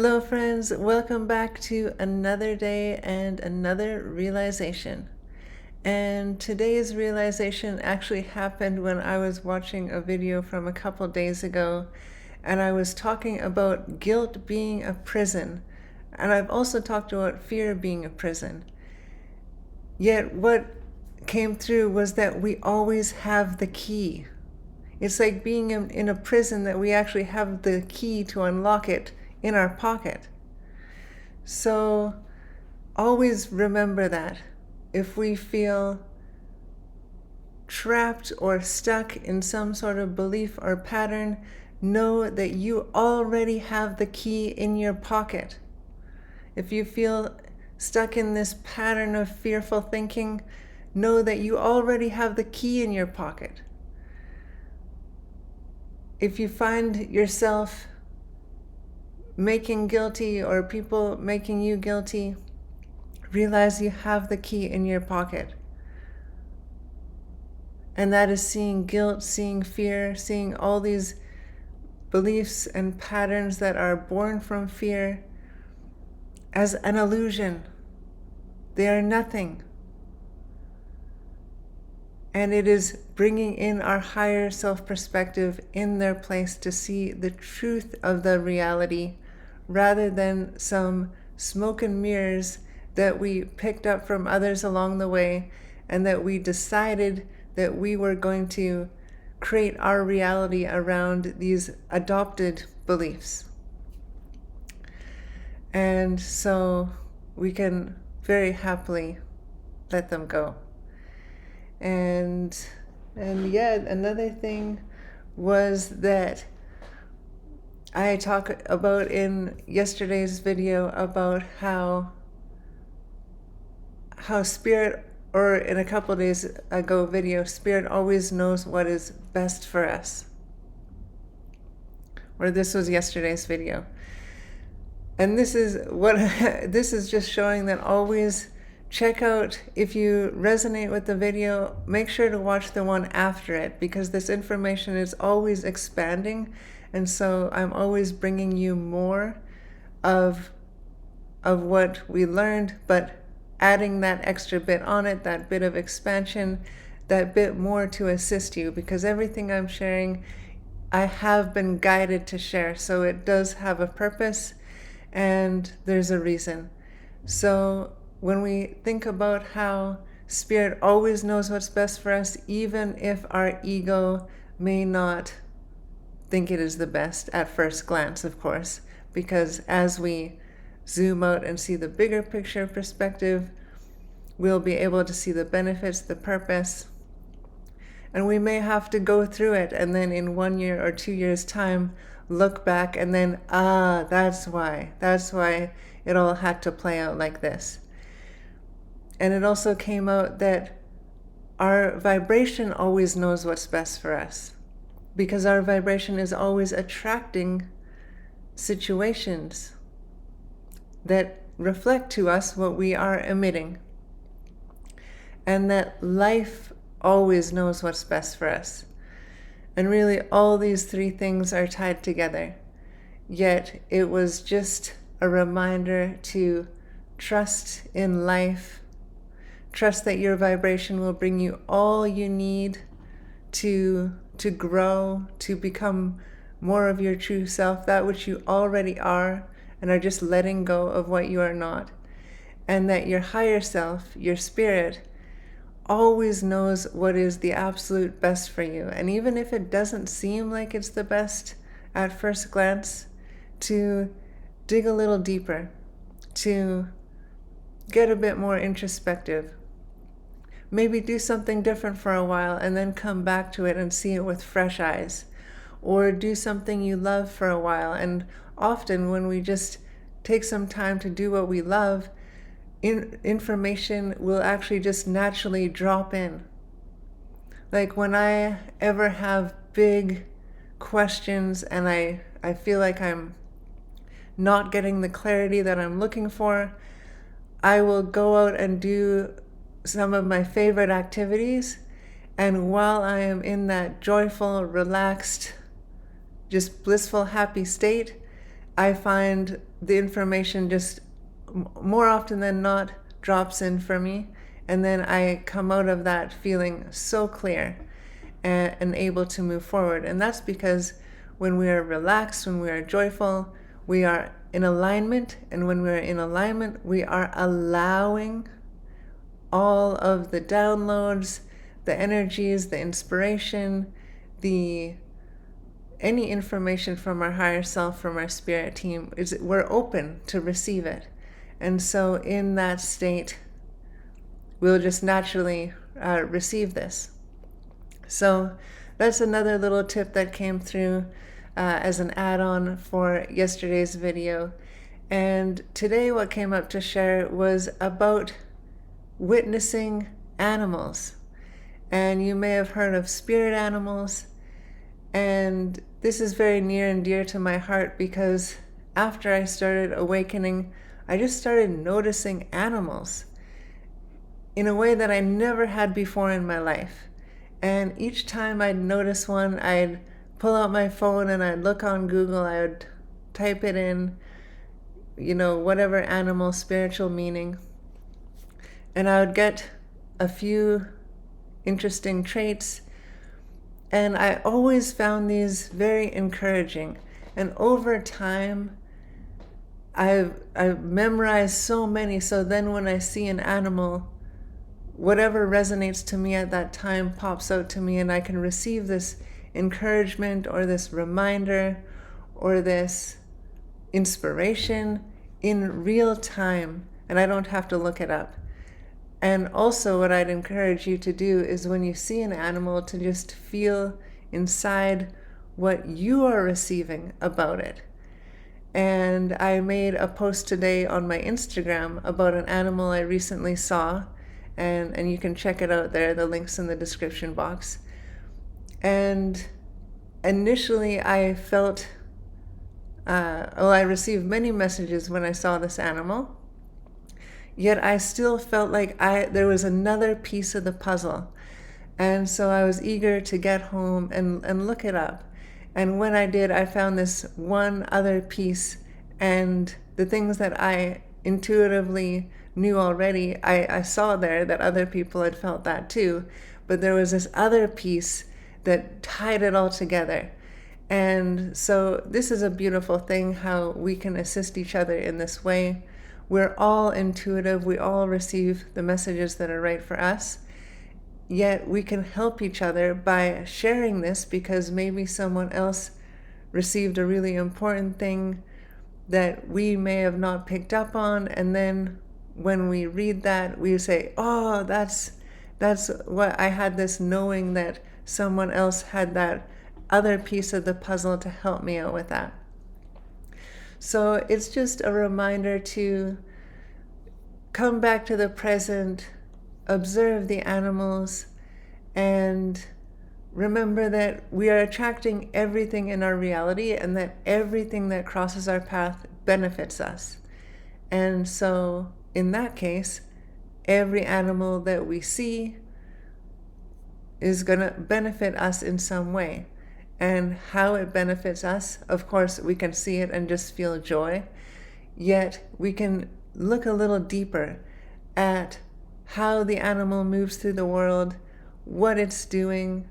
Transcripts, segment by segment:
Hello, friends. Welcome back to another day and another realization. And today's realization actually happened when I was watching a video from a couple days ago, and I was talking about guilt being a prison. And I've also talked about fear being a prison. Yet, what came through was that we always have the key. It's like being in a prison that we actually have the key to unlock it in our pocket. So always remember that if we feel trapped or stuck in some sort of belief or pattern, know that you already have the key in your pocket. If you feel stuck in this pattern of fearful thinking, know that you already have the key in your pocket. If you find yourself making guilty or people making you guilty, realize you have the key in your pocket. And that is seeing guilt, seeing fear, seeing all these beliefs and patterns that are born from fear as an illusion. They are nothing. And it is bringing in our higher self perspective in their place to see the truth of the reality rather than some smoke and mirrors that we picked up from others along the way and that we decided that we were going to create our reality around these adopted beliefs. And so we can very happily let them go. And yet another thing was that I talked about in yesterday's video about how spirit, or in a couple of days ago video, spirit always knows what is best for us. Or this was yesterday's video. And this is what this is just showing that always check out, if you resonate with the video, make sure to watch the one after it, because this information is always expanding. And so I'm always bringing you more of what we learned, but adding that extra bit on it, that bit of expansion, that bit more to assist you, because everything I'm sharing, I have been guided to share. So it does have a purpose and there's a reason. So when we think about how spirit always knows what's best for us, even if our ego may not think it is the best at first glance, of course, because as we zoom out and see the bigger picture perspective, we'll be able to see the benefits, the purpose, and we may have to go through it and then in 1 year or 2 years' time look back and then, that's why it all had to play out like this. And it also came out that our vibration always knows what's best for us, because our vibration is always attracting situations that reflect to us what we are emitting. And that life always knows what's best for us. And really all these three things are tied together. Yet it was just a reminder to trust in life. Trust that your vibration will bring you all you need to grow, to become more of your true self, that which you already are, and are just letting go of what you are not. And that your higher self, your spirit, always knows what is the absolute best for you. And even if it doesn't seem like it's the best at first glance, to dig a little deeper, to get a bit more introspective. Maybe do something different for a while and then come back to it and see it with fresh eyes. Or do something you love for a while. And often when we just take some time to do what we love, information will actually just naturally drop in. Like when I ever have big questions and I feel like I'm not getting the clarity that I'm looking for, I will go out and do some of my favorite activities. And while I am in that joyful, relaxed, just blissful, happy state, I find the information just more often than not drops in for me, and then I come out of that feeling so clear and able to move forward. And that's because when we are relaxed, when we are joyful, we are in alignment, and when we're in alignment, we are allowing all of the downloads, the energies, the inspiration, any information from our higher self, from our spirit team, we're open to receive it. And so in that state, we'll just naturally receive this. So that's another little tip that came through as an add-on for yesterday's video. And today what came up to share was about witnessing animals. And you may have heard of spirit animals. And this is very near and dear to my heart because after I started awakening, I just started noticing animals in a way that I never had before in my life. And each time I'd notice one, I'd pull out my phone and I'd look on Google, I would type it in, whatever animal, spiritual meaning. And I would get a few interesting traits. And I always found these very encouraging. And over time, I've memorized so many. So then when I see an animal, whatever resonates to me at that time pops out to me, and I can receive this encouragement or this reminder or this inspiration in real time, and I don't have to look it up. And also what I'd encourage you to do is when you see an animal to just feel inside what you are receiving about it. And I made a post today on my Instagram about an animal I recently saw, and you can check it out there. The link's in the description box. And initially I felt, I received many messages when I saw this animal, yet I still felt like there was another piece of the puzzle. And so I was eager to get home and look it up. And when I did, I found this one other piece, and the things that I intuitively knew already, I saw there that other people had felt that too. But there was this other piece that tied it all together. And so this is a beautiful thing, how we can assist each other in this way. We're all intuitive. We all receive the messages that are right for us. Yet we can help each other by sharing this, because maybe someone else received a really important thing that we may have not picked up on. And then when we read that, we say, oh, that's what I had, this knowing that someone else had that other piece of the puzzle to help me out with that. So it's just a reminder to come back to the present, observe the animals, and remember that we are attracting everything in our reality, and that everything that crosses our path benefits us. And so in that case, every animal that we see is going to benefit us in some way. And how it benefits us, of course, we can see it and just feel joy. Yet we can look a little deeper at how the animal moves through the world, what it's doing,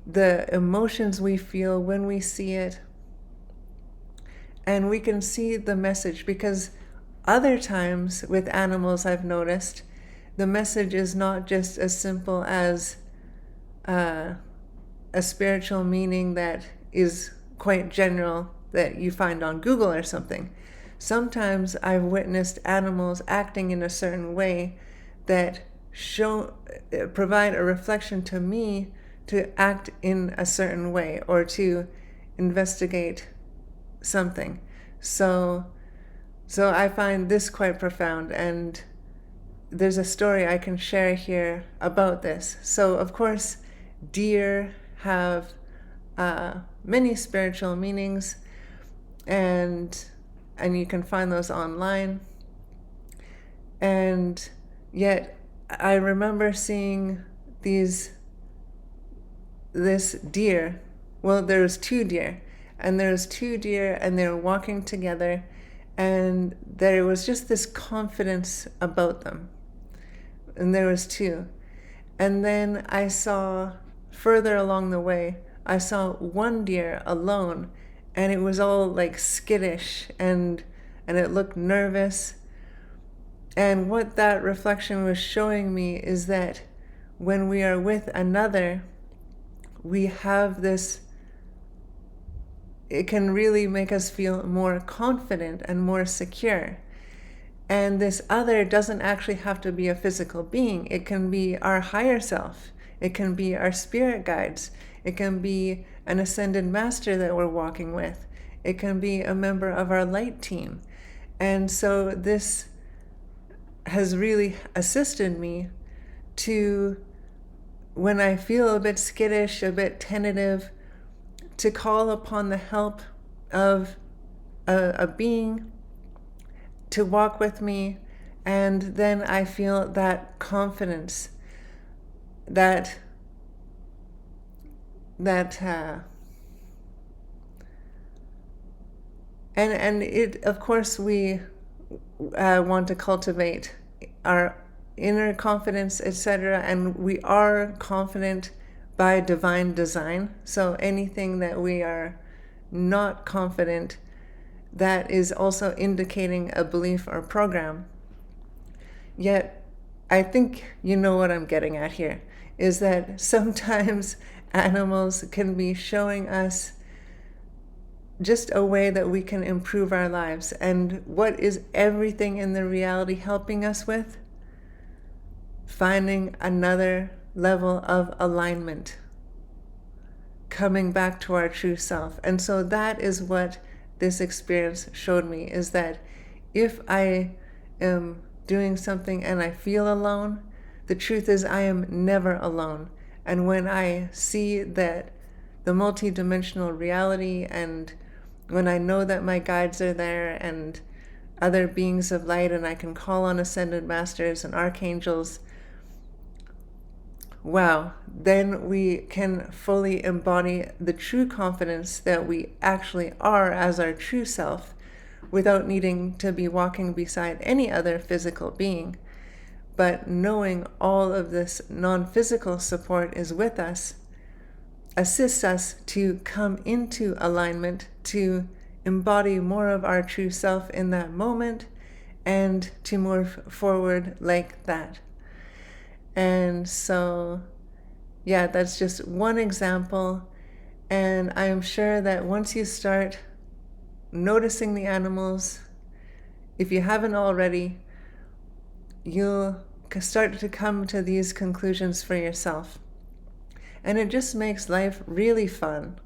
the emotions we feel when we see it. And we can see the message, because other times with animals, I've noticed, the message is not just as simple as a spiritual meaning that is quite general that you find on Google or something. Sometimes I've witnessed animals acting in a certain way that provide a reflection to me to act in a certain way or to investigate something. So I find this quite profound, and there's a story I can share here about this. So of course, deer have many spiritual meanings, and you can find those online. And yet I remember seeing this deer. Well, there's two deer, and they're walking together, and there was just this confidence about them. And there was two. And then I saw further along the way, I saw one deer alone, and it was all like skittish and it looked nervous. And what that reflection was showing me is that when we are with another, we have this, it can really make us feel more confident and more secure. And this other doesn't actually have to be a physical being. It can be our higher self. It can be our spirit guides. It can be an ascended master that we're walking with. It can be a member of our light team. And so this has really assisted me to, when I feel a bit skittish, a bit tentative, to call upon the help of a being to walk with me, and then I feel that confidence, that and it, of course, we want to cultivate our inner confidence, etc., and we are confident by divine design. So anything that we are not confident, that is also indicating a belief or program. Yet, I think you know what I'm getting at here, is that sometimes animals can be showing us just a way that we can improve our lives. And what is everything in the reality helping us with? Finding another level of alignment, coming back to our true self. And so that is what this experience showed me, is that if I am doing something and I feel alone, the truth is I am never alone. And when I see that the multidimensional reality, and when I know that my guides are there and other beings of light, and I can call on ascended masters and archangels, wow, then we can fully embody the true confidence that we actually are as our true self, without needing to be walking beside any other physical being. But knowing all of this non-physical support is with us, assists us to come into alignment, to embody more of our true self in that moment, and to move forward like that. And so, yeah, that's just one example. And I am sure that once you start noticing the animals, if you haven't already, you'll start to come to these conclusions for yourself. And it just makes life really fun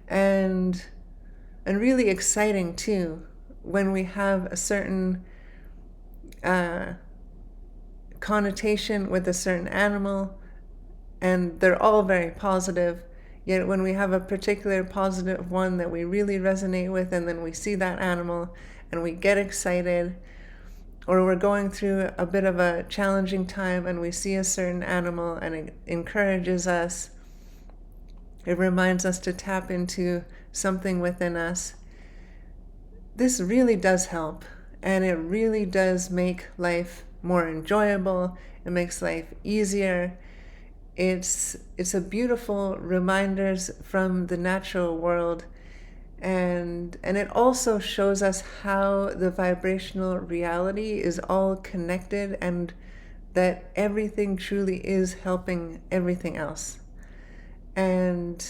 and really exciting too, when we have a certain connotation with a certain animal, and they're all very positive. Yet when we have a particular positive one that we really resonate with, and then we see that animal and we get excited, or we're going through a bit of a challenging time and we see a certain animal and it encourages us, it reminds us to tap into something within us. This really does help, and it really does make life more enjoyable. It makes life easier. It's a beautiful reminders from the natural world, and it also shows us how the vibrational reality is all connected, and that everything truly is helping everything else. And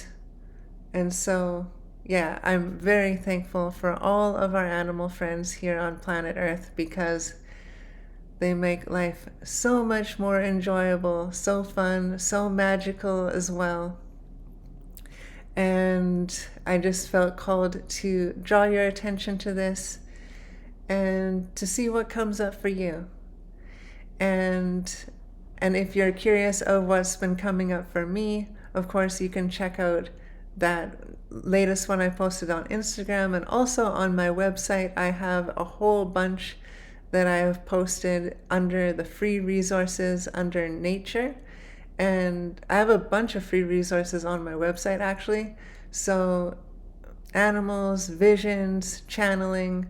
so, yeah, I'm very thankful for all of our animal friends here on planet Earth, because they make life so much more enjoyable, so fun, so magical as well. And I just felt called to draw your attention to this and to see what comes up for you. And if you're curious of what's been coming up for me, of course, you can check out that latest one I posted on Instagram, and also on my website. I have a whole bunch that I have posted under the free resources under nature. And I have a bunch of free resources on my website, actually. So animals, visions, channeling,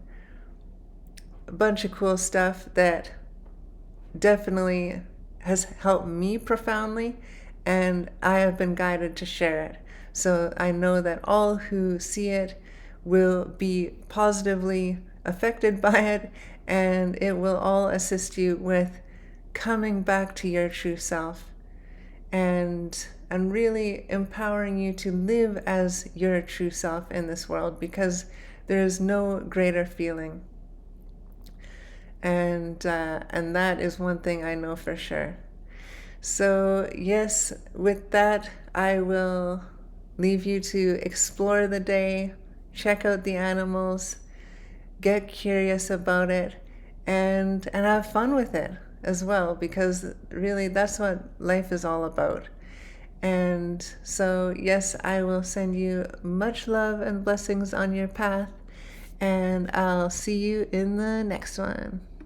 a bunch of cool stuff that definitely has helped me profoundly, and I have been guided to share it. So I know that all who see it will be positively affected by it, and it will all assist you with coming back to your true self and really empowering you to live as your true self in this world, because there is no greater feeling. And that is one thing I know for sure. So yes, with that, I will leave you to explore the day, check out the animals, get curious about it, and have fun with it as well, because really that's what life is all about. And so yes, I will send you much love and blessings on your path, and I'll see you in the next one.